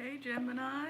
Hey Gemini,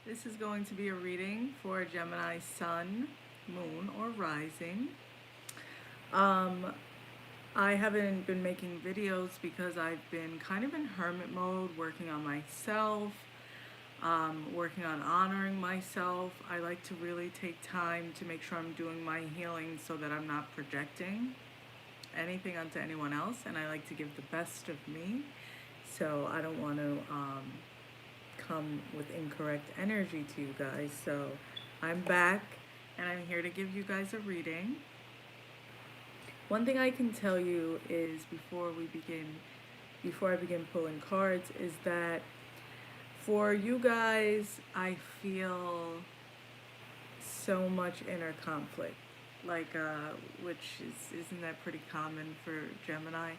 this is going to be a reading for Gemini Sun, Moon, or Rising. Um, I haven't been making videos because I've been kind of in hermit mode, working on myself, working on honoring myself. I like to really take time to make sure I'm doing my healing so that I'm not projecting anything onto anyone else, and I like to give the best of me. So I don't want to come with incorrect energy to you guys. So I'm back and I'm here to give you guys a reading. One thing I can tell you is before I begin pulling cards, is that for you guys, I feel so much inner conflict. Like, isn't that pretty common for Gemini?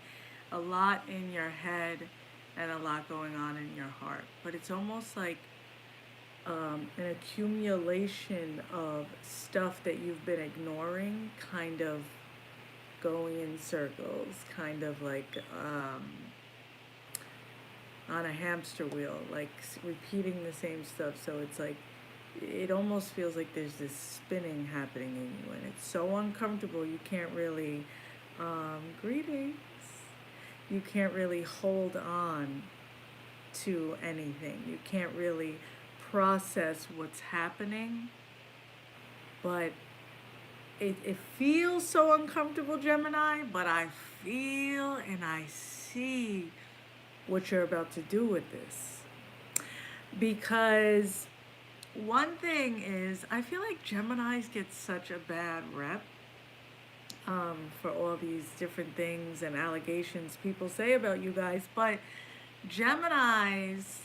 A lot in your head and a lot going on in your heart. But it's almost like an accumulation of stuff that you've been ignoring, kind of going in circles, kind of like on a hamster wheel, like repeating the same stuff. So it's like, it almost feels like there's this spinning happening in you, and it's so uncomfortable. You can't really, greetings. You can't really hold on to anything. You can't really process what's happening. But it feels so uncomfortable, Gemini, but I feel and I see what you're about to do with this. Because one thing is, I feel like Geminis get such a bad rep for all these different things and allegations people say about you guys, but Geminis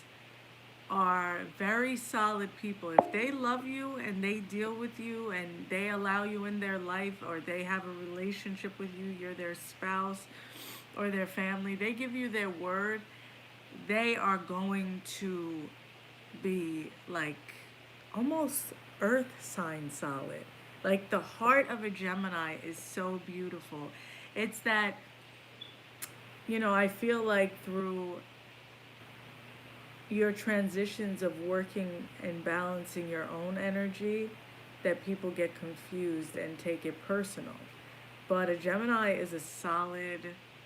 are very solid people. If they love you and they deal with you and they allow you in their life, or they have a relationship with you, you're their spouse or their family, they give you their word, they are going to be like almost earth sign solid. Like, the heart of a Gemini is so beautiful. It's that, I feel like through your transitions of working and balancing your own energy, that people get confused and take it personal. But a Gemini is a solid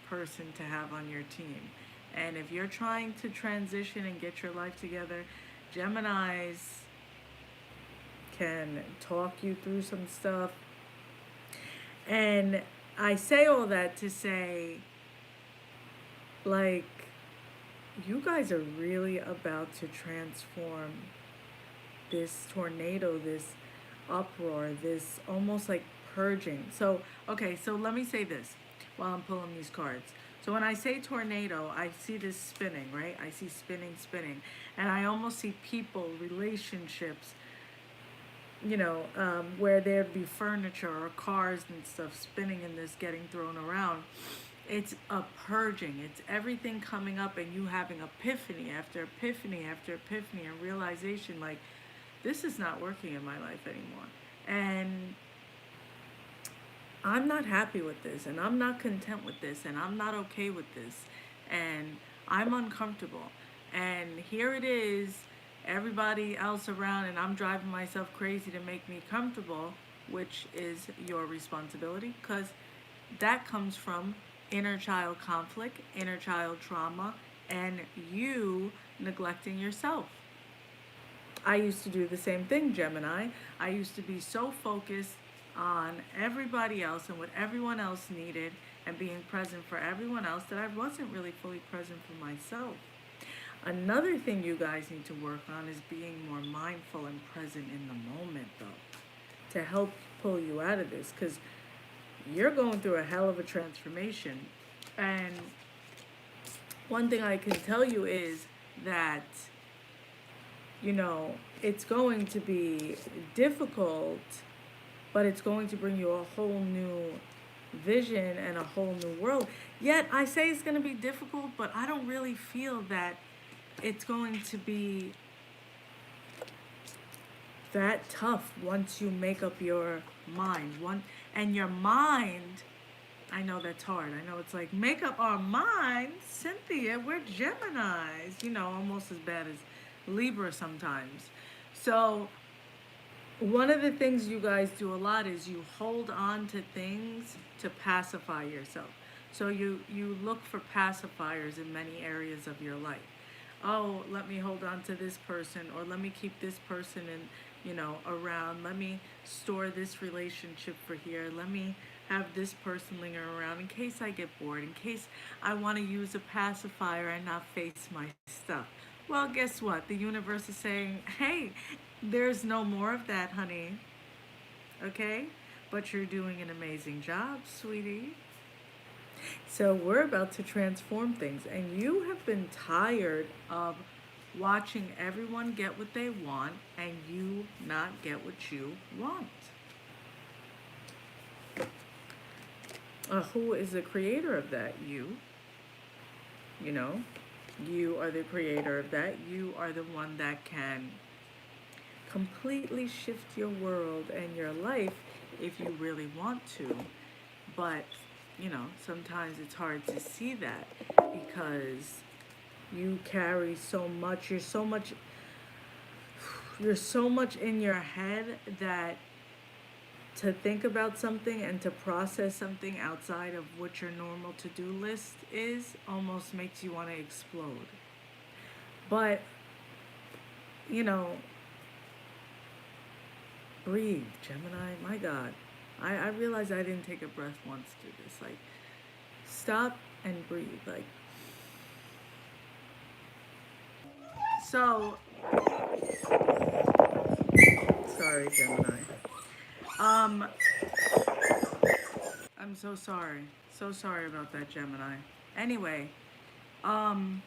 person to have on your team. And if you're trying to transition and get your life together, Geminis can talk you through some stuff. And I say all that to say, like, you guys are really about to transform this tornado, this uproar, this almost like purging. So, okay, so let me say this while I'm pulling these cards. So when I say tornado, I see this spinning, right? I see spinning, spinning. And I almost see people, relationships, where there'd be furniture or cars and stuff spinning in this, getting thrown around. It's a purging. It's everything coming up and you having epiphany after epiphany after epiphany and realization, like, this is not working in my life anymore. And I'm not happy with this, and I'm not content with this, and I'm not okay with this, and I'm uncomfortable. And here it is, everybody else around, and I'm driving myself crazy to make me comfortable, which is your responsibility, because that comes from inner child conflict, inner child trauma, and you neglecting yourself. I used to do the same thing, Gemini. I used to be so focused on everybody else and what everyone else needed and being present for everyone else that I wasn't really fully present for myself. Another thing you guys need to work on is being more mindful and present in the moment, though, to help pull you out of this, because you're going through a hell of a transformation. And one thing I can tell you is that, it's going to be difficult, but it's going to bring you a whole new vision and a whole new world. Yet I say it's going to be difficult, but I don't really feel that it's going to be that tough once you make up your mind. And your mind, I know that's hard. I know it's like, make up our minds, Cynthia, we're Geminis, almost as bad as Libra sometimes. So one of the things you guys do a lot is you hold on to things to pacify yourself. So you look for pacifiers in many areas of your life. Oh, let me hold on to this person, or let me keep this person in, around. Let me store this relationship for here. Let me have this person linger around in case I get bored, in case I want to use a pacifier and not face my stuff. Well, guess what? The universe is saying, hey, there's no more of that, honey. Okay? But you're doing an amazing job, sweetie. So we're about to transform things, and you have been tired of watching everyone get what they want and you not get what you want. Who is the creator of that? You. You know, you are the creator of that. You are the one that can completely shift your world and your life if you really want to. But, sometimes it's hard to see that because you carry so much. You're so much in your head that to think about something and to process something outside of what your normal to-do list is almost makes you want to explode. But, you know, breathe, Gemini. My God. I realized I didn't take a breath once through this. Like, stop and breathe. Like, so, sorry, Gemini. Um, I'm so sorry. So sorry about that, Gemini. Anyway, um,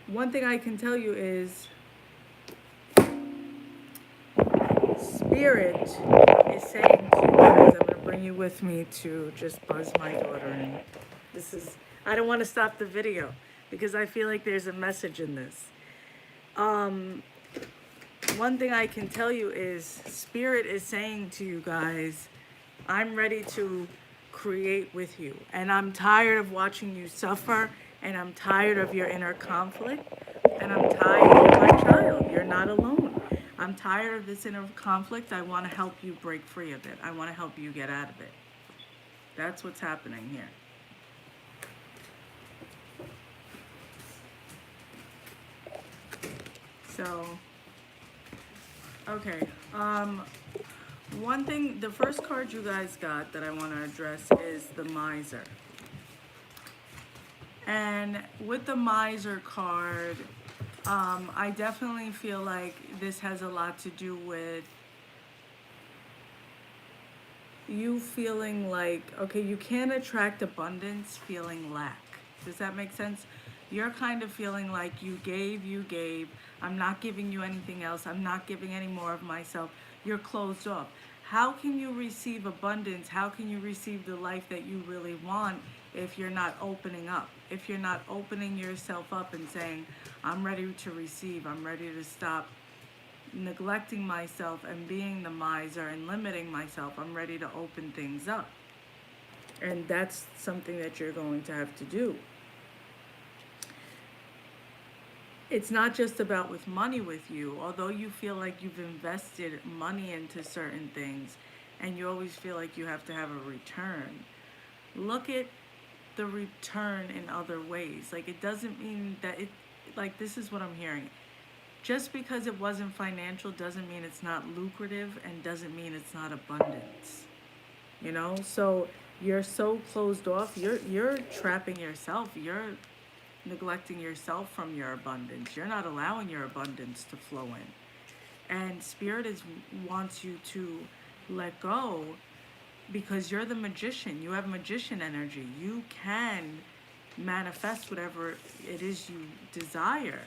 one thing I can tell you is Spirit is saying to you guys, I'm going to bring you with me to just buzz my daughter. And I don't want to stop the video because I feel like there's a message in this. Um, One thing I can tell you is Spirit is saying to you guys, I'm ready to create with you. And I'm tired of watching you suffer. And I'm tired of your inner conflict. And I'm tired of my child. You're not alone. I'm tired of this inner conflict. I want to help you break free of it. I want to help you get out of it. That's what's happening here. So, okay. One thing, the first card you guys got that I want to address is the Miser. And with the Miser card, I definitely feel like this has a lot to do with you feeling like, okay, you can't attract abundance feeling lack. Does that make sense? You're kind of feeling like you gave. I'm not giving you anything else. I'm not giving any more of myself. You're closed off. How can you receive abundance? How can you receive the life that you really want if you're not opening up? If you're not opening yourself up and saying, I'm ready to receive, I'm ready to stop neglecting myself and being the miser and limiting myself, I'm ready to open things up. And that's something that you're going to have to do. It's not just about with money with you, although you feel like you've invested money into certain things and you always feel like you have to have a return. Look at the return in other ways. Like, it doesn't mean that like, this is what I'm hearing. Just because it wasn't financial doesn't mean it's not lucrative and doesn't mean it's not abundance. So you're so closed off, you're trapping yourself. You're neglecting yourself from your abundance. You're not allowing your abundance to flow in. And Spirit wants you to let go because you're the magician. You have magician energy. You can manifest whatever it is you desire,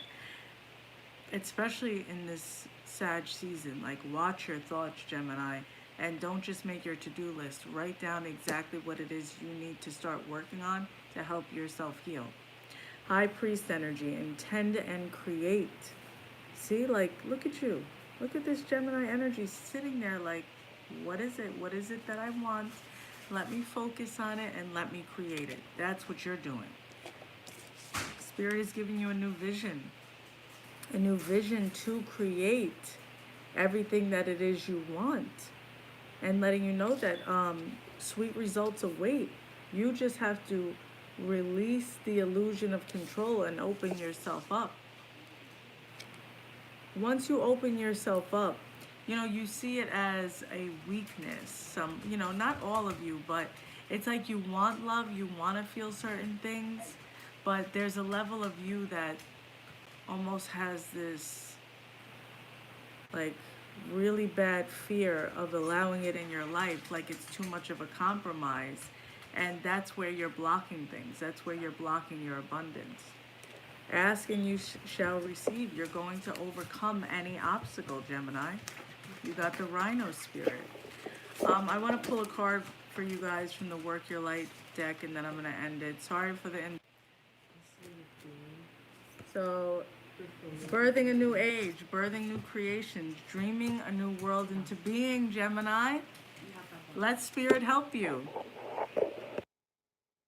especially in this Sag season. Like, watch your thoughts, Gemini, and don't just make your to-do list. Write down exactly what it is you need to start working on to help yourself heal. High Priest energy, intend and create. See, like, look at you. Look at this Gemini energy sitting there like, what is it? What is it that I want? Let me focus on it and let me create it. That's what you're doing. Spirit is giving you a new vision. a new vision to create everything that it is you want, and letting you know that sweet results await. You just have to release the illusion of control and open yourself up. Once you open yourself up, you see it as a weakness. Not all of you, but it's like you want love, you want to feel certain things, but there's a level of you that almost has this, like, really bad fear of allowing it in your life, like it's too much of a compromise. And that's where you're blocking things, that's where you're blocking your abundance. Ask and you shall receive. You're going to overcome any obstacle, Gemini. You got the rhino spirit. I want to pull a card for you guys from the Work Your Light deck, and then I'm going to end it. Sorry for the end. So, birthing a new age, birthing new creations, dreaming a new world into being, Gemini. Let Spirit help you.